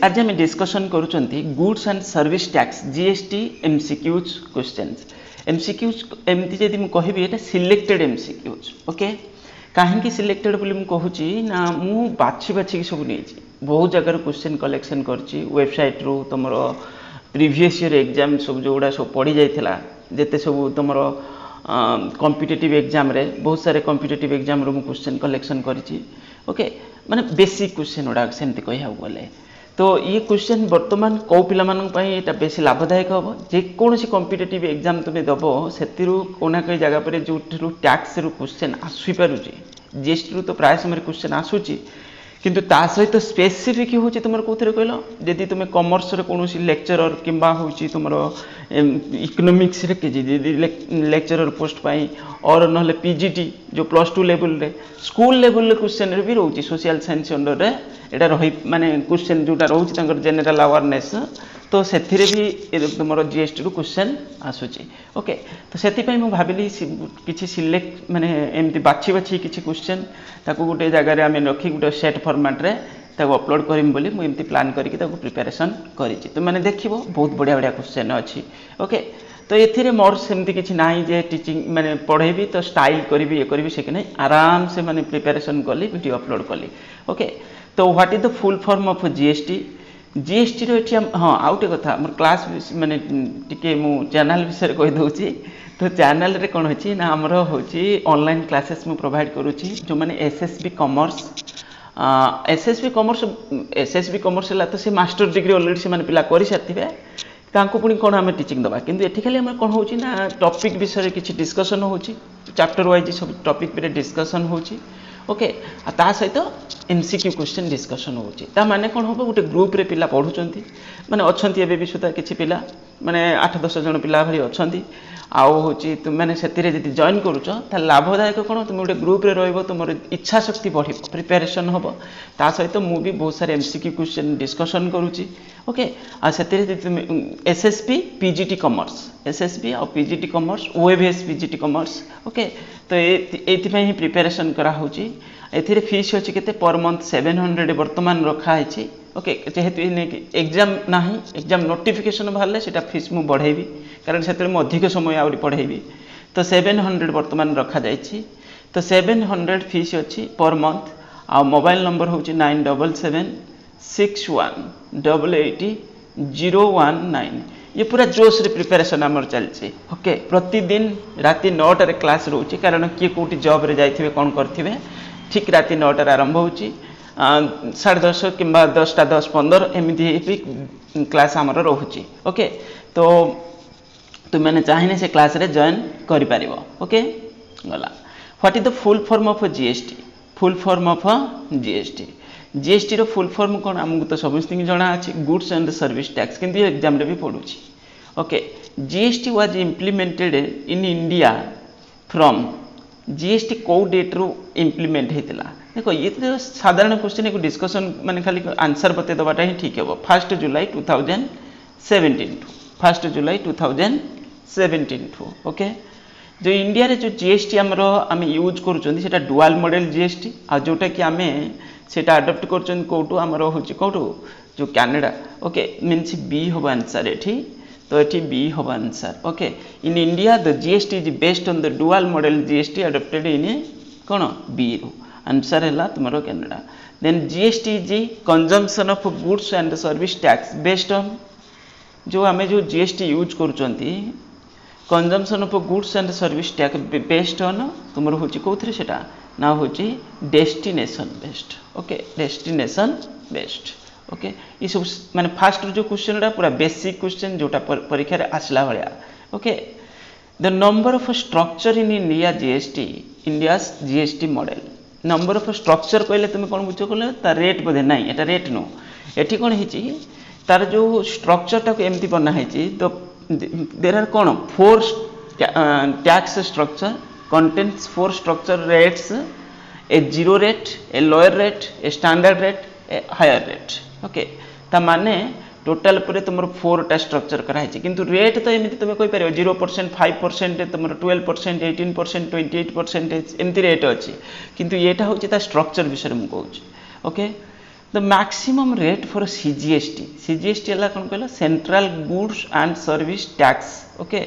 आज आम डिस्कसन करुँच goods and service tax GST MCQs questions MCQs एमती जदि मुझे कहबी ये सिलेक्टेड एमसीक्यूज ओके कहीं सिलेक्टेड बोली कहूँ ना मु बाछी बाछी सब नहीं बहुत जगह क्वेश्चन कलेक्शन करची वेबसाइट रू तुम प्रीवियस ईयर एग्जाम सब जो गुड़ा सब पड़ी जाइए जिते सब तुम कॉम्पिटिटिव एग्जाम रे बहुत सारे कॉम्पिटिटिव एग्जाम रू क्वेश्चन कलेक्शन करी ओके माने बेसिक क्वेश्चन गुड़ा सेमती कह गले तो ये क्वेश्चन बर्तमान कौ पिला बेसी लाभदायक हम जेकोसी कॉम्पिटिटिव एग्जाम तुम्हें दब से कोना कई जगह पर जो टैक्स रू क्वेश्चन आसपारे जीएसटी रू तो प्राय समय क्वेश्चन आसूची किंतु ता सहित स्पेसिफिक हूँ तुम कौन कहल जदि तुम कॉमर्स कौन लेक्चरर किंबा हूँ तुम इकोनॉमिक्स रे लेक्चरर पोस्ट पाई और ना पीजीटी जो +2 लेवल रे स्कूल लेवल क्वेश्चन रे भी रोची सोशल साइंस अंडर रे एटा रही माने क्वेश्चन जोटा रोची तांकर जनरल अवेयरनेस तो से भी तुम जीएसटी रू क्वेश्चन आसूची ओके तो से भाविली किसी सिलेक्ट माने एमती बाछी बाछी किसी क्वेश्चन ताको गोटे जगह आम रखी गोटे सेट फॉर्मेट रे ताको अपलोड करिम बोली मु एमती प्लान करके ताको प्रिपरेशन करिछि तो माने देखिबो बहुत बढ़िया बढ़िया क्वेश्चन अछि ओके तो एथिरे मोर सेमती किछि नाही जे टीचिंग माने पढ़ेबी तो स्टाइल करिबी ये करिबी से कि नहीं आराम से माने प्रिपरेशन कली वीडियो अपलोड कली ओके तो what is the full form of GST GST रो एठी हाँ आउटे कथा मोर क्लास माने टिके मु चैनल विषय कहि दउची तो चैनल रे कोन होची ना हमर होची ऑनलाइन क्लासेस मु प्रोवाइड करूची जो माने एसएसबी कॉमर्स ला तो से मास्टर डिग्री ऑलरेडी से माने पिला करि साथिबे तांको पुनी कोन हमें टीचिंग दबा किंतु एठी खाली हम कोन होची ना टॉपिक विषय किछि डिस्कशन होची चैप्टर वाइज सब टॉपिक पे डिस्कशन होची ओके ता सहित एमसीक्यू क्वेश्चन डिस्कशन होची ता माने कोन होबो गोटे ग्रुप रे पिला पढुचंती माने अछंती एबे भी सुता किछि पिला माने 8-10 जन पिला भरी अछंती आउ होची तुम माने सेतिरे जदि जॉइन करूछ त लाभदायक कोन तुम गोटे ग्रुप रे रहबो तुमर इच्छा शक्ति बढ़ी प्रिपरेशन होबो ता सहित मु भी बहुत सारे एमसीक्यू क्वेश्चन डिस्कशन करूची ओके आ सेतिरे जदि तुम SSP PGT commerce OABS PGT commerce okay तो एथि ही प्रिपरेशन करा होची एथिरे फीस अछि केते पर मंथ 700 वर्तमान रखा है ओके जेहेतु एग्जाम नाही एग्जाम नोटिफिकेशन बाहरले सेटा फीस मु बढ़ेबी कारण सेते मु अधिक समय आउरी पढ़ेबी तो 700 वर्तमान रखा जायछि तो 700 फीस अछि पर मंथ आ मोबाइल नंबर होछि 9776188019 ये पूरा जोश रे प्रिपरेशन आमर चलछि ओके प्रतिदिन राति 9 रे क्लास रोची कारण किए कोटी जॉब रे जाइथिबे कोन करथिबे ठीक राति 9 रे आरंभ होची 10:30 किंबा 10:10-15 एमती भी क्लास आमर रोची ओके तो तुम मैंने चाहिए से क्लास रे जॉइन करि परिबो ओके गला what is the full form of GST full form of GST रो फुल फॉर्म कोन हमकु तो समस्ती जणा अछि गुड्स एंड सर्विस टैक्स किंतु एग्जाम रे भी पढुछि okay GST was implemented in India from GST को डेट रू इम्प्लीमेंट हेतिला देखो ये तो साधारण क्वेश्चन को डिस्कशन माने खाली आंसर बते दबाटा ही ठीक है 1 जुलाई 2017 टू ओके जो इंडिया रे जो जीएसटी हमरो आम यूज करूछन सेटा डुअल मॉडल जीएसटी आ जोटा कि आमे सेटा अडॉप्ट करूछन कोटू हमरो होची कोटू जो कनाडा ओके मींस बी हो आंसर एठी तो एठी बी हो answer okay in India the GST is based on the dual model GST adopted in कोन बी रो आंसर हैला तुमरो Canada then GST is consumption of goods and service tax based on जो आमे जो जीएसटी यूज करूछंती consumption of goods and service tax based on तुमरो होची कोथरे सेटा ना होची destination based okay destination based okay ये सब माने फास्ट जो क्वेश्चन रा पूरा बेसिक क्वेश्चन जोटा परीक्षा रे आसला भलिया okay the number of structure in India's GST model number of structure कहले तुम कोन बुझो कहले ता रेट बदे नाही एटा रेट नो एठी कोन हिची तार जो स्ट्रक्चर टा एमती बना हिची तो देयर आर कोन 4 tax structure contains 4 structure rates a zero rate a lower rate a standard rate a higher rate okay ता माने टोटल पर तुम 4 टा स्ट्रक्चर करा है किंतु रेट तो एमती तुम कहि पारे 0% 5% तुम 12% 18% 28% एमती रेट अछि किंतु एटा होछि ता स्ट्रक्चर विषय मु कहूछि okay the maximum rate for CGST CGST है कौन कहला central goods and service tax okay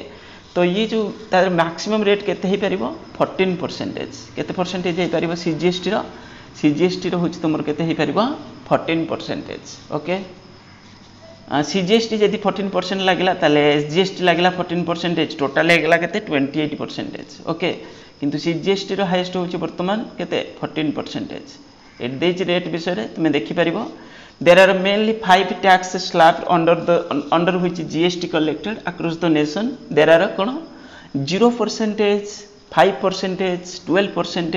तो ये जो तार मैक्सिमम रेट केते ही परिबो 14% केते परसेंटेज हे परिबो सीजीएसटी रो होची तुमर केते ही परिबो 14% ओके सीजीएसटी जदि 14% लागिला ताले एसजीएसटी लागिला 14% टोटल हेगला केते 28% ओके किंतु सीजीएसटी रो हाईएस्ट होची वर्तमान केते 14% एट दिस रेट विषय रे तुमे देखि परिबो there are mainly 5 tax slabs under which GST collected across the nation there are कोन 0% 5% 12%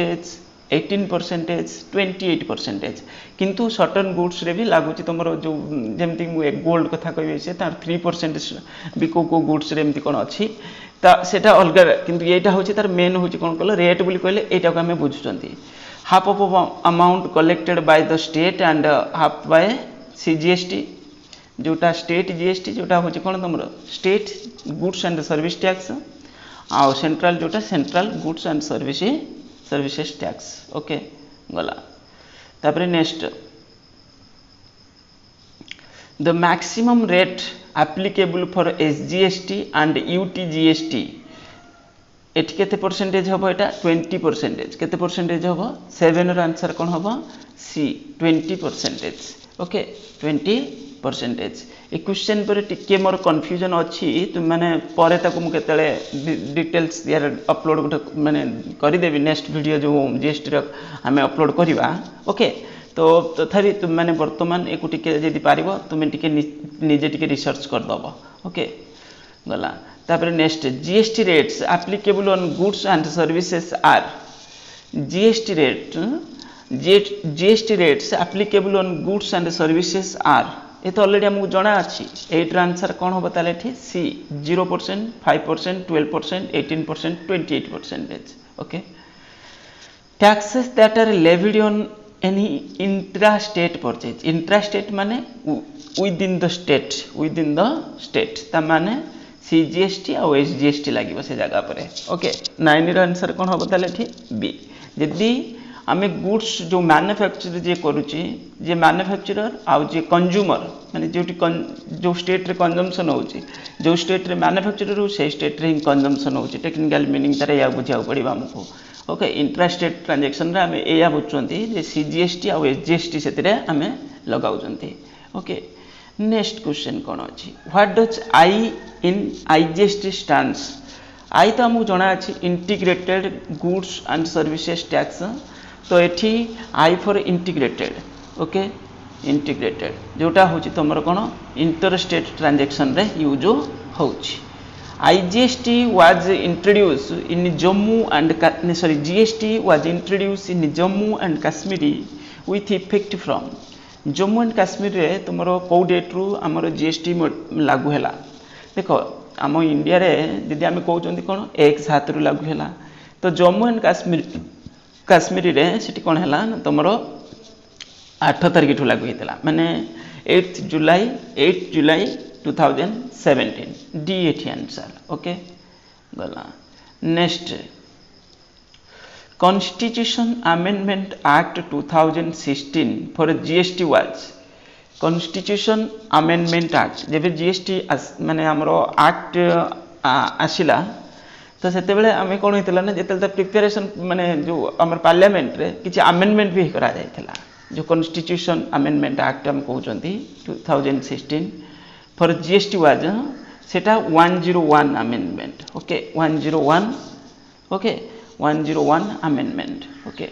18% 28% किंतु सर्टन गुड्स रे भी लागुची तमरो जो जेमति मु एक गोल्ड कथा कहबे से तार 3% भी को गुड्स रे एमति कोन अछि ता सेटा अलग किंतु एटा होची तार मेन होची कोन कहले रेट बोली कहले एटा को हमें बुझुचंती half of amount collected by the state and half by CGST जोटा स्टेट जीएसटी जोटा होची कोन तमरो state goods and service tax आ सेंट्रल जोटा central goods and services tax okay गला तापरे next the maximum rate applicable for SGST and UTGST at केते परसेंटेज हबो एटा 20% केते परसेंटेज हबो 7 रो आंसर कोन हबो सी 20% ओके 20% ए क्वेश्चन पर टिके मोर कंफ्यूजन अछि तुम माने परे ताको मु केतले डिटेल्स यार अपलोड गोटे माने करि देबी नेक्स्ट वीडियो जो जीएसटी रो हमें अपलोड करिवा ओके तो तथापि तुम माने वर्तमान एको टिके जदि पारिबो तुमे टिके निजे टिके रिसर्च कर दबो ओके गला तापर next GST rates applicable on goods and services are GST rates applicable on goods and services are ये तो ऑलरेडी हमको जाना अछि एट आंसर कोन होबा ताले ठी C 0% 5% 12% 18% 28% okay taxes that are levied on any intra state purchase intra state माने within the state ता माने सीजीएसटी और एसजीएसटी लागिबो से जगह पर ओके 9 रो आंसर कोन होबो ताले ठी बी जदी आमे गुड्स जो मैन्युफैक्चर जे करूची जे मैन्युफैक्चरर आ जे कंज्यूमर माने जो स्टेट रे कंजम्पशन होची जो स्टेट रे मैन्युफैक्चरर हो से स्टेट रे कंजम्पशन होची टेक्निकल मीनिंग तारे या बुझाउ पड़िबा हमको ओके इंट्रा स्टेट ट्रांजैक्शन रे आमे एया बुझचंती जे सीजीएसटी और एसजीएसटी सेतिरे आमे लगाउचंती ओके नेक्स्ट क्वेश्चन कोन अछि what does I in IGST stands I तो हमको जाना अछि integrated goods and services tax तो एठी I for integrated okay integrated जोटा होची तमरो कोन इंटर स्टेट ट्रांजैक्शन रे यूज होची IGST was introduced in Jammu and GST was introduced in Jammu and Kashmir with effect from Jammu and Kashmir रे तुमरो को डेट रु हमरो जीएसटी लागू हैला देखो आम इंडिया रे जदि आमे कहउचंती कोन 1/7 रु लागू हैला तो जम्मू एंड काश्मीर रे सिटी कोन हैला तुमरो 8 तारिख ठु लागू हेतला माने 8 जुलाई 2017 डी एठी आंसर ओके गला next Constitution Amendment Act 2016 for GST was Constitution Amendment Act जब GST माने हमरो एक्ट आसिला तो सेते बेले हमें कोन हेतला ना जेते प्रिपरेशन माने जो हमर पार्लियामेंट रे किछि अमेंडमेंट भी करा जायथला जो Constitution Amendment Act हम कहउचंती 2016 for GST was सेटा 101 amendment okay 101 okay 101 amendment okay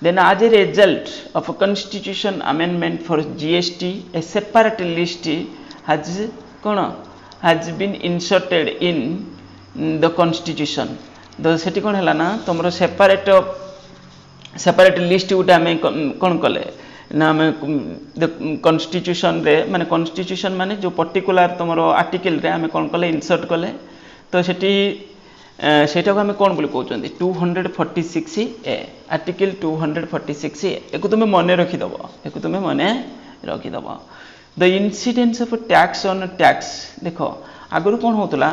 then as a result of a constitution amendment for GST a separate list has been inserted in the constitution तो सेठी कोन हला ना तमरो separate list उटा हमें कोन कले ना हमें कॉन्स्टिट्यूशन रे माने कॉन्स्टिट्यूशन माने जो पर्टिकुलर तमरो आर्टिकल रे हमें कोन कले इंसर्ट कले तो सेठी सेटा को हमें कोन बोली कहउचंती 246 ए आर्टिकल 246 ए एको तुमे मने रखि दबो the incidence of tax on tax देखो आगुर कोन होतला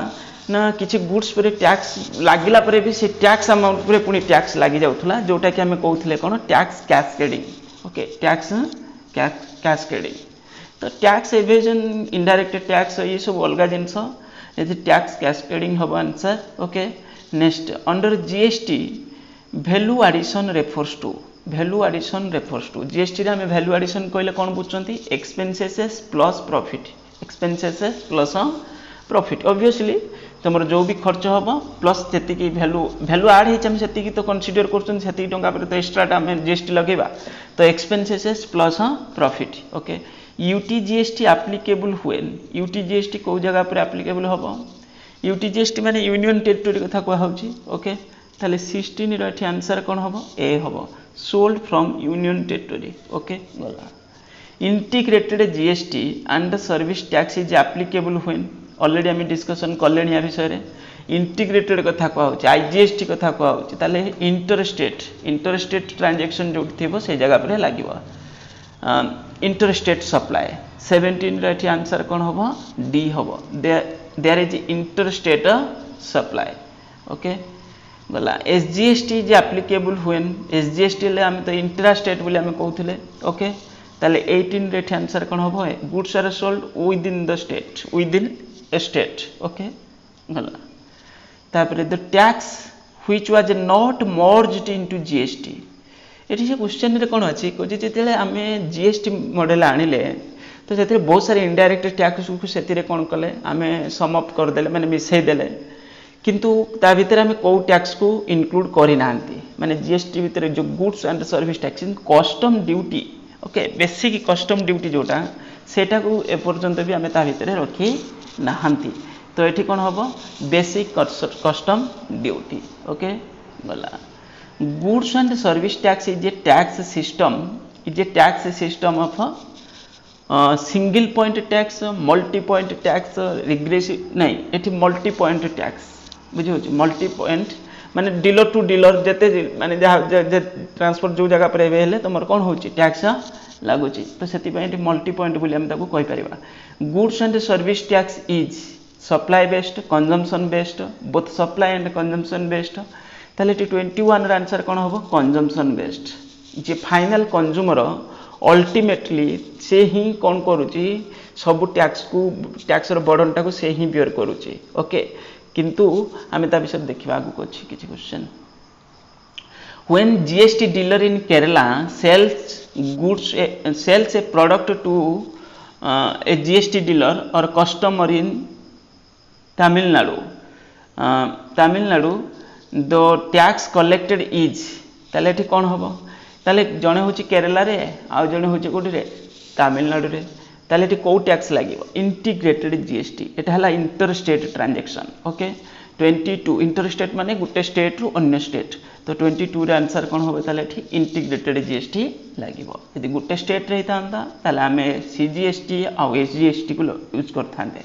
ना किछि गुड्स पर टैक्स लागिला पर भी से टैक्स अमाउंट पर पुनी टैक्स लागि जाउथला जोटा कि हमें कहउथले कोन tax cascading okay tax cascading तो टैक्स एवेजन इनडायरेक्ट टैक्स ये सब अलग जिनस ये टैक्स कैस्केडिंग हम answer okay next under GST value addition refers to GST रे हमें वैल्यू एडिशन कहले कौन बुझुचंती expenses plus profit plus profit obviously तुम जो भी खर्च हम प्लस जी वैल्यू आड होती तो कनसीडर कर टंका पर तो एक्सट्राटा आम जीएसटी लगेगा तो expenses plus profit okay UTGST applicable हुए यूटीजीएसटी कौ जगह पर एप्लिकेबल हम यूटीजीएसटी माने यूनियन टेरिटोरी कथा कहूँ ओके ताले 16 रो आंसर कौन हम ए हम sold from union territory okay गला integrated GST and service tax is applicable when already आम डिस्कशन कले या विषय इंटीग्रेटेड कथा कहूँ आईजीएसटी कथा कहूँ ताले इंटरस्टेट ट्रांजैक्शन जो थी से जगह पर लगे इंटरस्टेट सप्लाई 17 रो आंसर कौन हम डी हम there is interstate supply okay गला SGST is applicable when SGST ले हम तो इंट्रास्टेट बोली हम कहूले ओके ताले 18 रे आंसर कौन हम goods are sold within the state within a state okay गला तापर the tax which was not merged into GST ये क्वेश्चन रे कौन अच्छी कहे जिते आम जीएसटी मॉडल आनिले तो से बहुत सारे इनडायरेक्ट टैक्स को से कौन कले आम सम अप करदे माने मिसईदेले किंतु ता भितर आम कौ टैक्स को इनक्लूड करना माने जीएसटी भितर जो goods and service tax custom duty okay basic custom duty जोटा सेटा को एपर्यंत भी आम ता भितर रखी नाहांती तो ये कौन हम बेसिक कस्टम ड्यूटी ओके गला goods and service tax is a tax system of single point tax multi point tax regressive नहीं ये मल्टी पॉइंट टैक्स बुझे मल्टी पॉइंट माने डीलर टू डीलर जेते माने ट्रांसपोर्ट जो जगह पर हेले तुम कौन हो टैक्स लगुच तो से मल्टी पॉइंट बोली आम कही Paribas goods and service tax is supply based consumption based both supply and consumption based ताले 21 आंसर कौन हम कंजम्पशन बेस्ड जे फाइनल कंज्यूमर अल्टीमेटली से ही कौन करुच्ची सब टैक्स बर्डन टाक से ही बियर करुच्ची ओके किंतु आम ता विषय देखा आगू अच्छी किसी question when GST dealer in Kerala sells a product to a GST dealer or customer in Tamil Nadu the tax collected is ताले एठी कौन हम ताले जड़े हूँ केरला रे आउ जड़े हूँ कौटी रे तमिलनाडु रे ताले एठी कौ टैक्स लगे इंटीग्रेटेड जीएसटी एटा हला इंटरस्टेट ट्रांजैक्शन ओके 22 इंटरस्टेट माने गुटे स्टेट रु अन्य स्टेट तो 22 रे आंसर कौन हम ताले एठी इंटीग्रेटेड जीएसटी लगे यदि गुटे स्टेट रे हितांता ताले आमे सीजीएसटी आ एसजीएसटी को यूज करथांते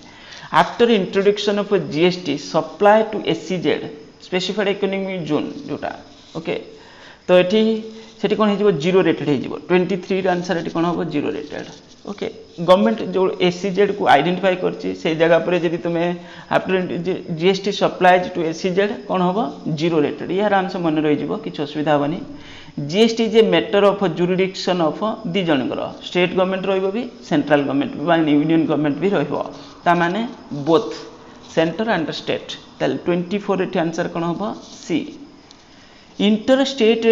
after introduction of GST supply to SEZ specified economic zone जोटा ओके तो ये सेठी कौन हो जीरो रेटेड हो 23 आंसर ये कौन हम जीरो रेटेड ओके गवर्नमेंट जो एससीजेड को आइडेंटिफाई करछि से जगह पर यदि तुम्हें after GST supplies to SEZ कौन हम जीरो रेटेड ये आराम से मन रही किसी असुविधा हेनी GST is a matter of jurisdiction of the जनकर स्टेट गवर्नमेंट रहिबो भी सेंट्रल गवर्नमेंट भी यूनियन गवर्नमेंट भी रहिबो ता माने बोथ सेंटर एंड स्टेट ताल 24 रे आंसर कौन हम C interstate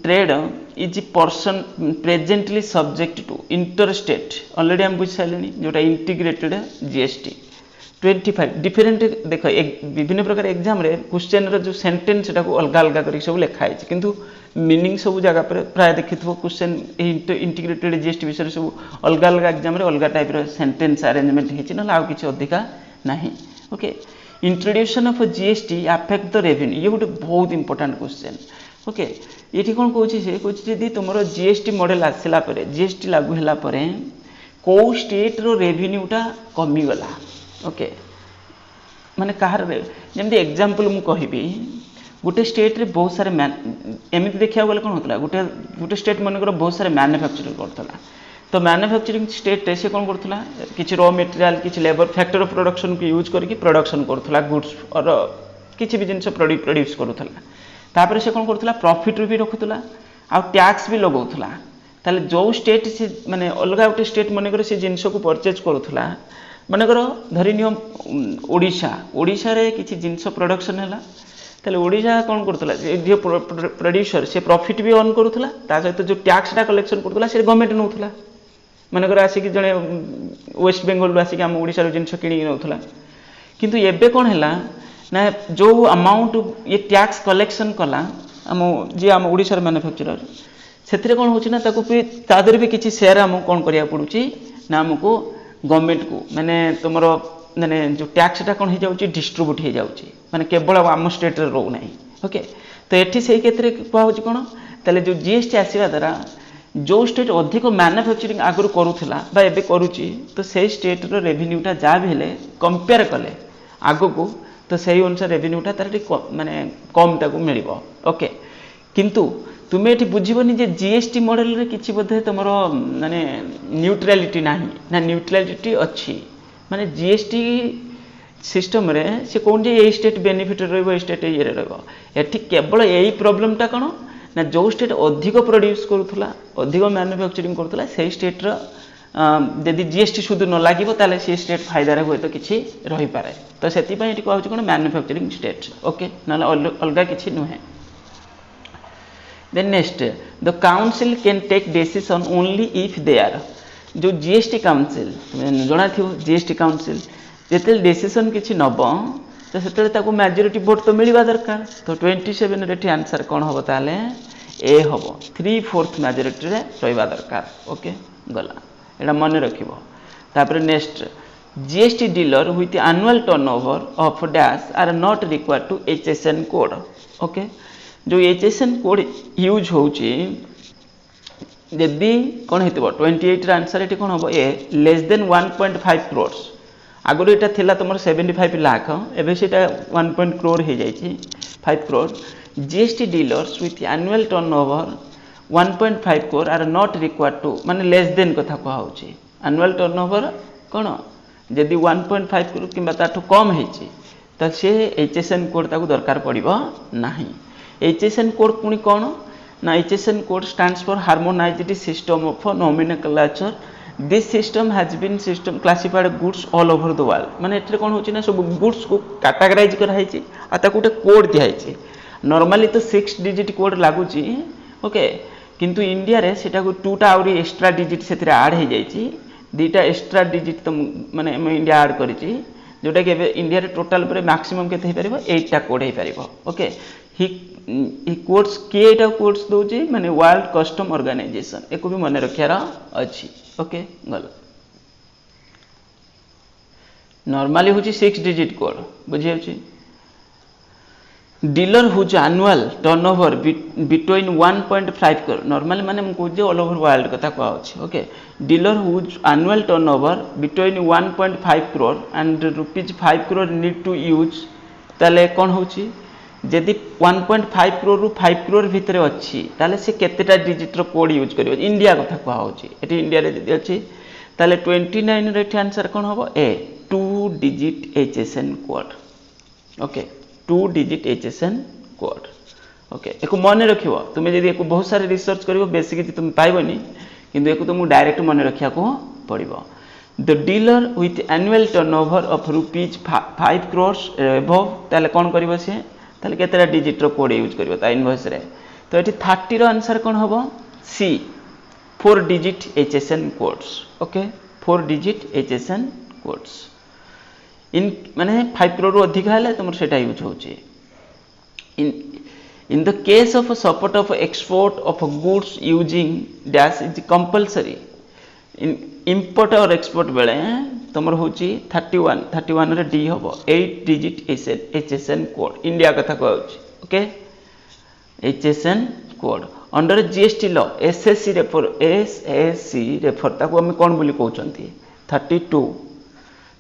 trade is person presently subject to interstate already हम बुझ सारे जोटा इंटीग्रेटेड जीएसटी 25 डिफरेंट देख विभिन्न प्रकार एग्जाम रे क्वेश्चन रो जो सेंटेंस सेटा को अलग अलग कर सब लिखाई किंतु मीनिंग सब जगह पर प्राय देखिथबो क्वेश्चन इंटीग्रेटेड जीएसटी विषय सब अलग अलग एग्जाम रे अलग टाइप रो सेंटेंस अरेंजमेंट हेछि न आउ किछि अधिका नाही okay introduction of GST affect the revenue ये गोटे बहुत इंपोर्टेंट क्वेश्चन ओके ये कौन कौन से कौन तुम जीएसटी मॉडल आसला जीएसटी लागू है कौ स्टेट रो रेवेन्यूटा कमीगला ओके माने कहार जमी एग्जांपल मु कहि गोटे स्टेट रे बहुत सारे एमती देखा गले कौन होता गोटे स्टेट मनकर बहुत सारे मैन्युफैक्चरिंग करता तो मैन्युफैक्चरिंग स्टेट रे से कौन करथला किछि रॉ मटेरियल किछि लेबर फैक्टर ऑफ प्रोडक्शन को यूज करके प्रोडक्शन करथला गुड्स और किछि भी जिंस प्रोड्यूस करथला तापर से कौन करथला प्रॉफिट भी रखुथला आ टैक्स भी लगौथला ताले जो स्टेट से माने अलग गोटे स्टेट मनकर से जिनस को परचेज करूला मनकर धरी नियो ओडिशा ओडिशा रे किछि जिनस प्रोडक्शन हैला ताले ओडिशा कोन करतला जे प्रोड्यूसर से प्रॉफिट भी अर्न करूला ता सहित जो टैक्सटा कलेक्शन करतला से गवर्नमेंट नउथला मनकर आसिक जने वेस्ट बेंगल आसिक हम ओडिशा रो जिनस किनी नउथला किंतु एबे कोन हैला ना जो अमाउंट ये टैक्स कलेक्शन कला आम जी आम ओडिशा मैन्युफैक्चरर से कौन होना तादर भी किसी शेयर आम कौन करा पड़ुची ना आमको गवर्नमेंट को माने तुम माने जो टैक्सटा कौन हो जाऊँ डिस्ट्रीब्यूट हो जाऊँगी माने केवल आम स्टेट रो ना ओके तो ये से क्षेत्र में कहूँ कौन ताले जो जीएसटी आसवा द्वारा जो स्टेट अधिक मैन्युफैक्चरिंग आगुरी करूला एवं करुच्ची तो से स्टेट रेवेन्यूटा जहाँ भी हेले कंपेयर कले आग को तो सही अनुसार रेवेन्यूटा तार माने कम ताको मिल ओके किंतु तुम्हें ये बुझीबनी जे जीएसटी मॉडल रे किछि बोधे तुमर माने न्यूट्रालिटी नाही ना न्यूट्रालिटी अच्छी माने जीएसटी सिस्टम रे से कौन जे ए स्टेट बेनिफिट रहइबो ए स्टेट ये रहइबो एठी केवल यही प्रॉब्लमटा कोन ना जो स्टेट अधिक प्रोड्यूस करूथला अधिक मैन्युफैक्चरिंग करूथला से स्टेट रो यदि जीएसटी सुध न लगे ताले से स्टेट फायदा हे तो किसी रही पारे तो से कहूँ कौन मैन्युफैक्चरिंग स्टेट ओके ना अलग किसी नुहे then next the council can take decision only if they are जो जीएसटी काउंसिल जना थी जीएसटी काउंसिल जिते डिसीजन किसी नब तो से मेजोरिटी भोट तो मिलवा दरकार तो 27 रे आंसर कौन हम ताले ए हम 3/4 मेजोरिटी रे रहिबा दरकार ओके गला एटा मन रखिबो तापर next GST dealer with annual turnover of dash are not required to HSN code okay जो एचएसएन कोड यूज होउची यदि कौन हेतिबो 28 रे आंसर एटी कौन हम ए लेस देन 1.5 करोड़ आगुरी एटा थिला तुमर 75 लाख एबे सेटा 1 करोड़ हो जाइछि 5 crore GST dealers with annual turnover 1.5 crore are not required to माने लेस देन कथा कहउछि एनुअल टर्नओवर कोन यदि 1.5 करोड़ किंबा ताठू कम हेछि त से एचएसएन कोड ताकू दरकार पड़िबो नाही एचएसएन कोड पुनी कोन ना HSN code stands for harmonised system of nomenclature this system has been system classified goods all over the world माने एठरे कोन होछि ना सब गुड्स को कैटेगराइज करा हेछि आ ताकू गोटे कोड दिया हेछि नॉर्मली तो 6 डिजिट कोड लागुछि ओके किंतु इंडिया रे सेटा को 2टा आउरी एक्स्ट्रा डिजिट सेतिर ऐड हो जाइछि 2टा एक्स्ट्रा डिजिट तो माने इंडिया ऐड करिछि जोटा कि इंडिया रे टोटल पर मैक्सिमम केते हे परिबो 8टा कोड हे परिबो ओके ही कोड्स केटा कोड्स दोछि माने वर्ल्ड कस्टम ऑर्गेनाइजेशन एको भी मन रखियार अछि ओके गल नॉर्मली होछि 6 डिजिट कोड बुझि होछि dealer whose annual turnover between 1.5 crore normally माने हम कहूँ ऑल ओवर वर्ल्ड कथा कहूँ okay dealer whose annual turnover between 1.5 crore and ₹5 crore need to use ताले कौन होची जदि 1.5 करोड़ रु 5 करोड़ भितर अच्छी ताले से केतेटा डिजिट रो कोड यूज करियो इंडिया कथा कहूँ एटी इंडिया रे जदि अच्छी ताले 29 रे आंसर कौन हम A 2 digit HSN code okay 2 digit HSN code okay एको मन रखिबो तुमे जदि एको बहुत सारे रिसर्च करिवो बेसिक कि तुम पाइबोनी किंतु एको तुमको डायरेक्ट मन रखिया को पड़िबो the dealer with annual turnover of ₹5 crore above ताले कोन करिवो से ताले केतेटा डिजिट रो कोड यूज करिवो ता इनवॉइस रे तो एठी 30 रो आंसर कोन होबो सी 4 digit HSN codes okay 4 digit HSN codes इन माने 5 करोड़ अधिक है तुम सेटा यूज होची इन the case of support of export of goods using dash is compulsory in import और एक्सपोर्ट बेले तुम होची 31 रे डी होबो 8 डिजिट एचएसएन कोड इंडिया कथा कहउची okay HSN code under GST law SSC refer ताको हम कोन बोली कहउचंती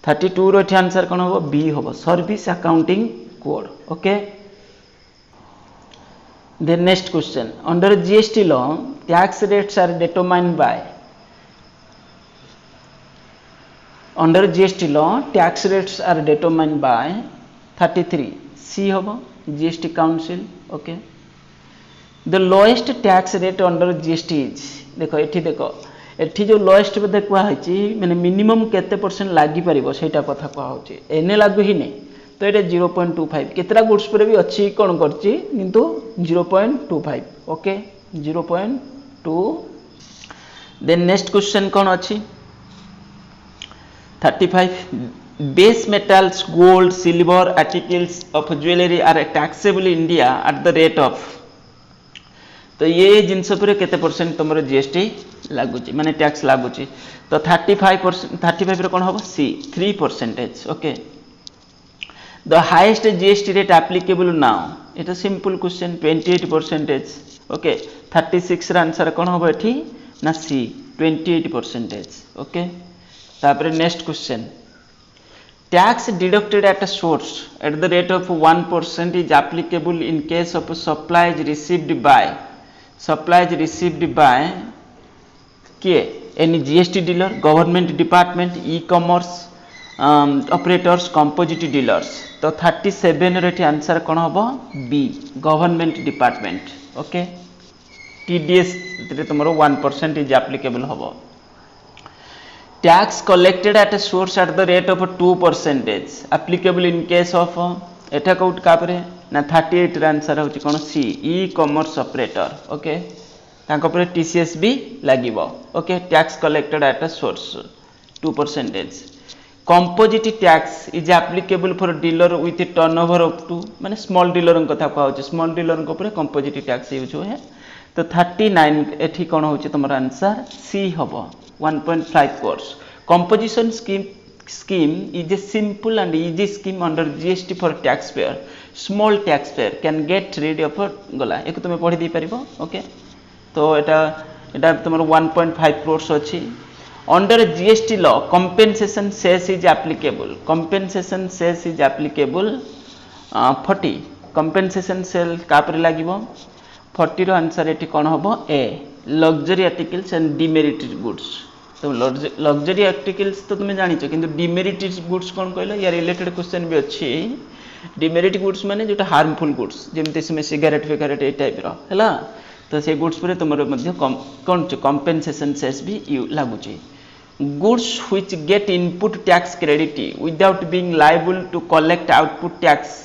32 रो आंसर कौन हम बी हम service accounting code okay then next question under GST law tax rates are determined by under GST law tax rates are determined by 33 C हम GST council okay the lowest tax rate under GST is देखो एठी देखो एठी जो lowest बोधे कुहाई माने minimum केते percent लागी परिबो सेटा कथा कुहाउची एने लागू ही नहीं तो ये 0.25 केतरा गुड्स पर भी अच्छी कौन करची किंतु 0.25 ओके 0.2 देन नेक्स्ट क्वेश्चन कौन अच्छी 35 base metals gold silver articles of jewellery are taxable in India at the rate of तो ये जिनस पर केते परसेंट तुम जीएसटी लगुच माने टैक्स लगुच तो 35% कौन हम C 3% okay the highest GST rate applicable now it simple question 28% okay 36 answer कौन हम एठी ना सी 28% ओके तापर next question tax deducted at a source at the rate of 1% is applicable in case of supplies received by किए any GST dealer government department e commerce operators composite dealers तो 37 रे answer कौन हम B government department okay TDS तुम 1% is applicable हम tax collected at a source at the rate of 2% applicable in case of एटा कौट कापरे ना 38 आंसर होची कोन C e commerce operator okay तांको पर टीसीएस भी लागिवो okay tax collected at a source 2% composite tax is applicable for dealer with turnover up to माने स्मॉल डीलर कथा कहउची स्मॉल डीलर को ऊपर कंपोजिट टैक्स यूज होए तो 39 एठी कोन होची तमर आंसर सी हबो 1.5 course composition scheme is a simple and easy scheme under GST for taxpayer small taxpayer can get rid of गला एक तुम पढ़ी दी परिबो ओके तो एटा तुमर 1.5 crores अछि under GST law compensation cess is applicable 40 compensation cell कापर लागिबो 40 रो आंसर एठी कोन हबो A luxury articles and demerited goods तो लग्जरी आर्टिकल्स तो तुम जानी किंतु डिमेरिटेड गुड्स कौन कहल या रिलेटेड क्वेश्चन भी अच्छी डिमेरिट गुड्स माने जोटा हार्मफुल गुड्स जमते से सिगारेट फिगारेट ए टाइप रो हैला तो से गुड्स पर तुम कौन कंपेनसेशन सेस भी लागुच goods which get input tax credit without being liable to collect output tax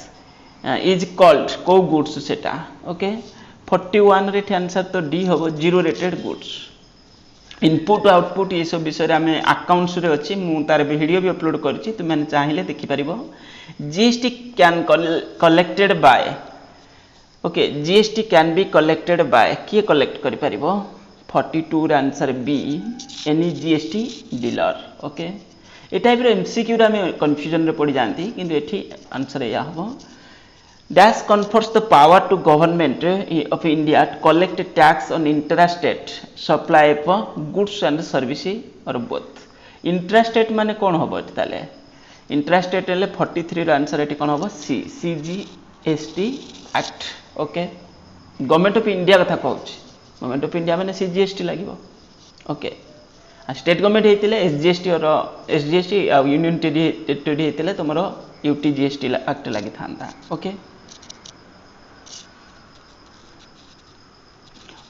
is called को गुड्स सेटा ओके 41 रे आंसर तो डी हम zero rated goods input output ये सब विषय आम अकाउंट्स रे अच्छी मु तार वीडियो भी अपलोड करछि तुम मैंने चाहिए देखि परिबो GST can collected by okay GST can be collected by किए कलेक्ट करि परिबो 42 रे answer B any GST dealer okay ए टाइप रो एमसीक्यू रे हम कंफ्यूजन रे पड़ी जानती किंतु एठी आंसर या हबो Dash confers the power to government of India to collect tax on intrastate supply of goods and services or both. Intrastate माने कौन होबो एठी ताले इंट्रास्टेट ले 43 रो आंसर एठी कौन होबो C CGST act okay government of India कथा कहउछि गवर्नमेंट ऑफ इंडिया माने सीजीएसटी लागिवो ओके स्टेट गवर्नमेंट हेतिले एसजीएसटी और एसजीएसटी आ यूनियन टेरिटरी हेतिले तमरो यूटीजीएसटी एक्ट लागि थांता okay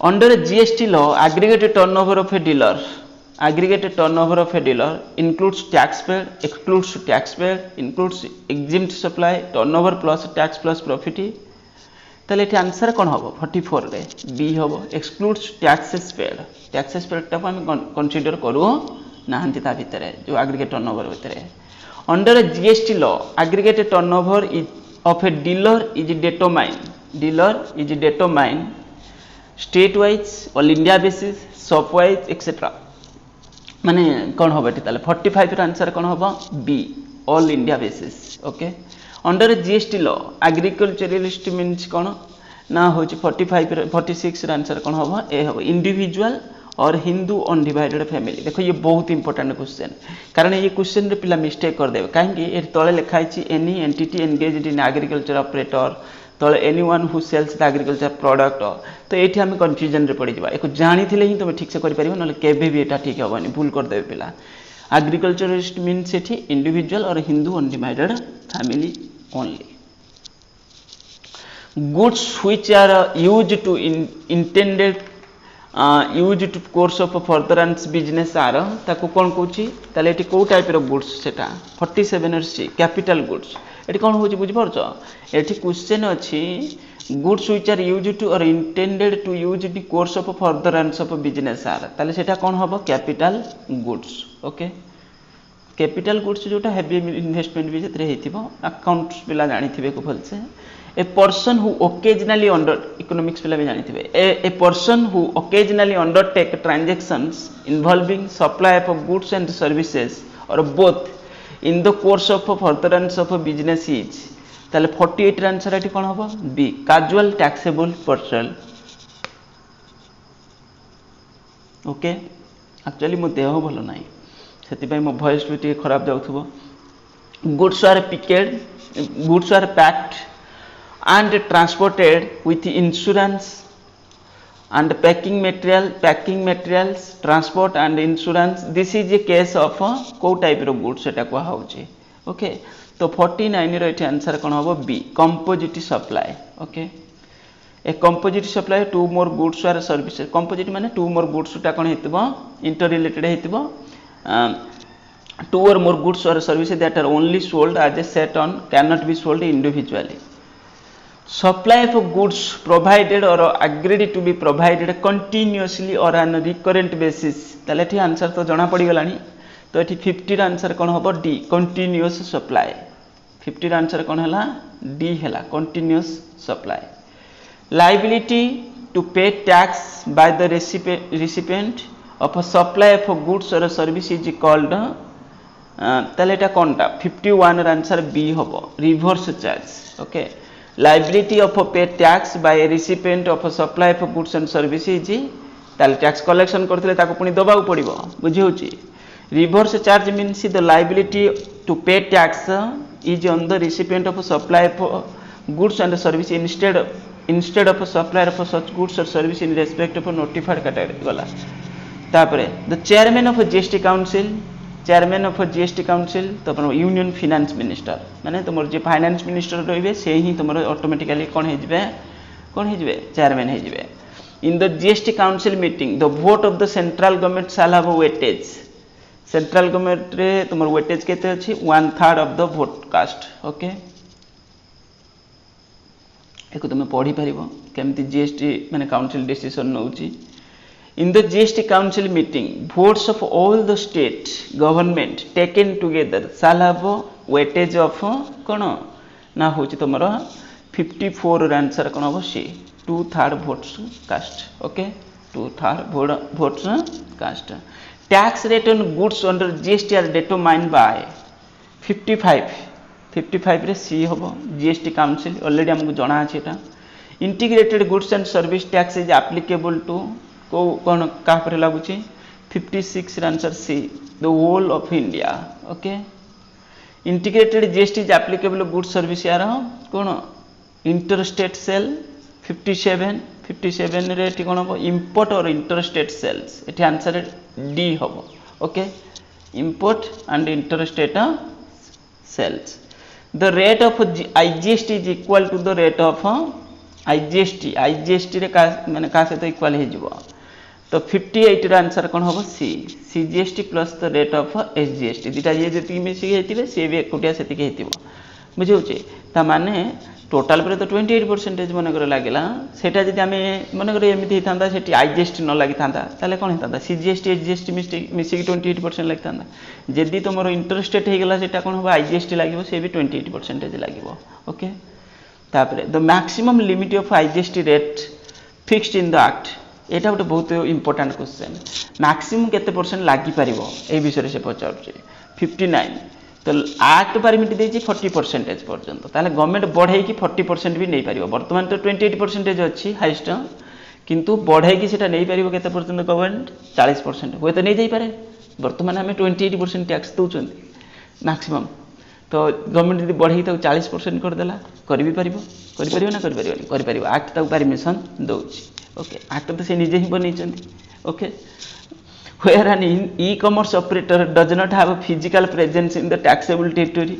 Under GST law, aggregated turnover of a dealer includes taxpayer, excludes taxpayer, includes exempt supply, turnover plus tax plus profit. ताले एठी आंसर कोन हबो 44 रे बी हबो excludes taxes paid टा हम कंसीडर करू नाहंती ता भितरे जो aggregate turnover भितरे under GST law aggregated turnover of a dealer is determined state wise all India basis shop wise etcetera माने कौन हम ये 45 आंसर कौन हम be all India basis okay under GST law agriculturalist means कौन ना हो 46 आंसर कौन हम ए हम इंडिविजुअल और हिंदू अनडिवाइडेड फैमिली देखो ये बहुत इंपोर्टेंट क्वेश्चन कारण ये क्वेश्चन रे पिला मिस्टेक कर देबे काहे ए तळे लिखाई any entity engaged in agriculture operator तो anyone who sells the agriculture product तो ये आम कन्फ्यूजन रे पड़ जावा जानी ही तुम ठीक से करें ना केवे भी यहाँ ठीक हेनी भूल करदे पिला एग्रीकल्चरिस्ट मीन्स ये इंडिविजुअल और Hindu undivided family only goods which are used to used to course of furtherance business are ताको कौन कहूँ ताले एटी को टाइप रो गुड्स सेटा 47 सी कैपिटल गुड्स एटी कौन होची बुझी पारछ एटी क्वेश्चन अछि goods which are used to or intended to use in the course of furtherance of business are ताले सेटा कौन हबो capital goods okay capital goods जोटा हेवी इन्वेस्टमेंट भी जतरे हेतिबो अकाउंट्स पिला जानि थिबे को भलसे a person who occasionally under economics पिला भी जानि थिबे a person who occasionally undertake transactions involving supply of goods and services or both in the course of furtherance of business is ताले 48 आंसर एटी कोन हबो B casual taxable person okay actually मो देह भलो नाही सेति मो वॉइस भी खराब जाउथबो goods are picked goods are packed and transported with insurance and packing materials transport and insurance this is a case of को type रो goods सेटा को हाउची ओके तो 49 रो एठी आंसर कोन हबो B composite supply okay A composite supply two more goods or services composite माने two more goods टा कोन हेतबो interrelated हेतबो two or more goods or services that are only sold as a set on cannot be sold individually supply of goods provided or agreed to be provided continuously or on a recurrent basis ताले एठी answer तो जणा पड़ी गलानी तो एठी 50 रा answer कोन हबो D continuous supply 50 रा आंसर कोन हला डी हला continuous supply liability to pay tax by the recipient of a supply of goods or service is called ताले एटा कोनटा 51 रा आंसर बी हबो reverse charge okay liability of a pay tax by a recipient of a supply of goods and services ताले tax collection करथिले ताको पुनी दबाउ पड़िबो बुझी होची reverse charge means the liability to pay tax is on the recipient of a supply of goods and service instead of a supplier of such goods or service in respect of a notified category गला तापरे the chairman of GST council chairman of GST council तो union finance minister माने तुमर जे finance minister रहिबे से ही तुमर ऑटोमेटिकली कोन हे जिवे चेयरमैन हे जिवे in the GST council meeting the vote of the central government shall have weightage central government रे तुमर वेटेज केते अछि 1/3 of the vote cast okay एको तुम पढ़ी परिबो केमति जीएसटी माने council decision नउची In the GST Council meeting, votes of all the state government taken together shall have weightage of कोन ना होची तमरो 54 आंसर कोन हो सी 2/3 votes cast okay 2/3 votes cast tax rate on goods under GST are determined by 55 रे सी होबो GST Council already हमको जणा अछि एटा integrated goods and service tax is applicable to को कौन कहाँ पर लागू 56 answer C the whole of India okay integrated GST is applicable goods service यार कौन इंटरस्टेट सेल 57 रे एटी कौन हो इंपोर्ट और इंटरस्टेट सेल्स एटी आंसर डी हो okay import and interstate sales the rate of IGST is equal to the rate of IGST रे का माने का से तो इक्वल हे जिवो तो 58 रा आंसर कोन होबो C CGST plus the rate of SGST दिटा जे जति मिसी हेतिबे से भी एकोटिया सेति के हेतिबो बुझे होचे ता माने टोटल पर तो 28% मन करे लागेला सेटा जति हमें मन करे एमिति हितांदा सेठी आईजीएसटी न लागि थांदा ताले कोन हितांदा सीजीएसटी एसजीएसटी मिसी 28% लागि थांदा जदी तमरो इंटरेस्टेड हे गेला सेटा कोन होबो आईजीएसटी लागिवो से भी 28% लागिवो ओके तापरे the maximum limit of IGST rate fixed in the act एटा गोटे बहुत इंपोर्टेंट क्वेश्चन मैक्सिमम केते परसेंट लागि परिबो ए विषय से पचाउचे 59 तो एक्ट परमिट देछि 40% पर्यंत ताले गवर्नमेंट बढ़ाई कि 40% भी नहीं परिबो वर्तमान तो 28% अछि हाईएस्ट किंतु बढ़ाई कि सेटा नहीं परिबो केते पर्यंत गवर्नमेंट 40% होय तो नहीं जाई पारे वर्तमान हमें 28% टैक्स दउचंती मैक्सिमम तो गवर्नमेंट यदि बढ़ाई तो 40% कर देला कर भी परिबो ना कर परिबो एक्ट तो परमिशन दउछि ओके एक्ट तो से निजे ही बनै चंती okay where an e-commerce operator does not have a physical presence in the taxable territory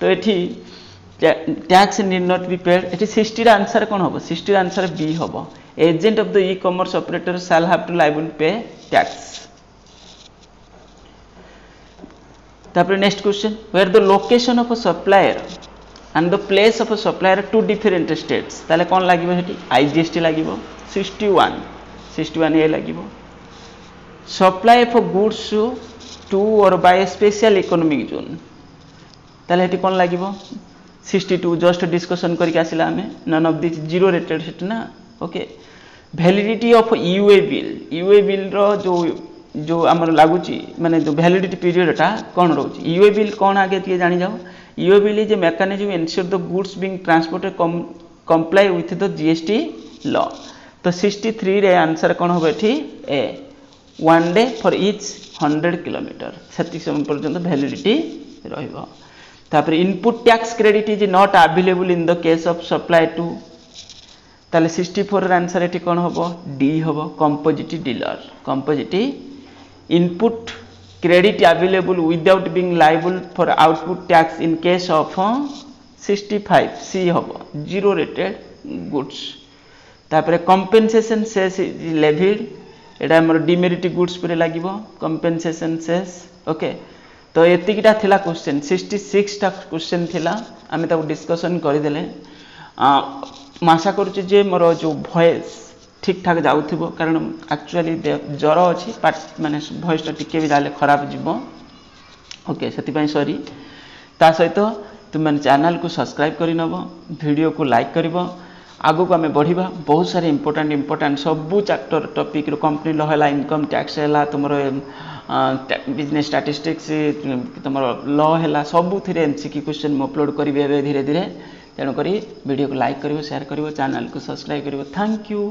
तो एठी tax need not be paid एटी 60 आंसर कौन हम 60 आंसर बी हम agent of the e commerce operator shall have to liable pay tax तापर next question where the location of a supplier and the place of a supplier to different states ताले कौन लागिवो हेटी IGST लागिवो 61 A लागिवो supply of goods to or by special economic zone ताले हेटी कौन लागिवो 62 जस्ट डिस्कशन करके आसिला हमें none of this zero rated set ना ओके वैलिडिटी ऑफ यूए बिल रो जो हमर लागुची माने जो वैलिडिटी पीरियड टा कौन रहउची यूए बिल कौन आगे टिए जानि जाओ यूए bill is a mechanism ensure the goods being transported comply with the GST law तो 63 रे आंसर कौन होबे एठी A 1 day for each 100 kilometre सेति समय पर्यंत वैलिडिटी रहइबो तापर input tax credit is not available in the case of supply to ताले 64 रे आंसर एठी कोन होबो डी होबो composite dealer composite input credit available without being liable for output tax in case of 65 सी होबो जीरो रेटेड गुड्स तापर compensation cess is levied एटा हमर demerit goods पर लागिवो कंपेंसेशन सेस ओके तो एतिकिटा थिला क्वेश्चन 66 टा क्वेश्चन थिला आमे ताको डिस्कशन करि देले आशा करूची जे मोर जो वॉइस ठीक ठाक जाउथिबो कारण एक्चुअली ज्वर अछि माने वॉइस टा टिके भी जाले खराब जिवो ओके सेति पई सॉरी ता सहित तुम माने चैनल को सब्सक्राइब करि नबो वीडियो को लाइक करिवो आगो को हमें बढ़िबा बहुत सारे इंपोर्टेंट सबू चैप्टर टॉपिक रो कंपनी लॉ हैला इनकम टैक्स हैला तुमरो बिजनेस स्टैटिस्टिक्स तुम लॉ है सबू थी एमसीक्यू क्वेश्चन अपलोड करी धीरे धीरे तेणुक वीडियो को लाइक करिवो शेयर करिवो चैनल को सब्सक्राइब करिवो थैंक यू।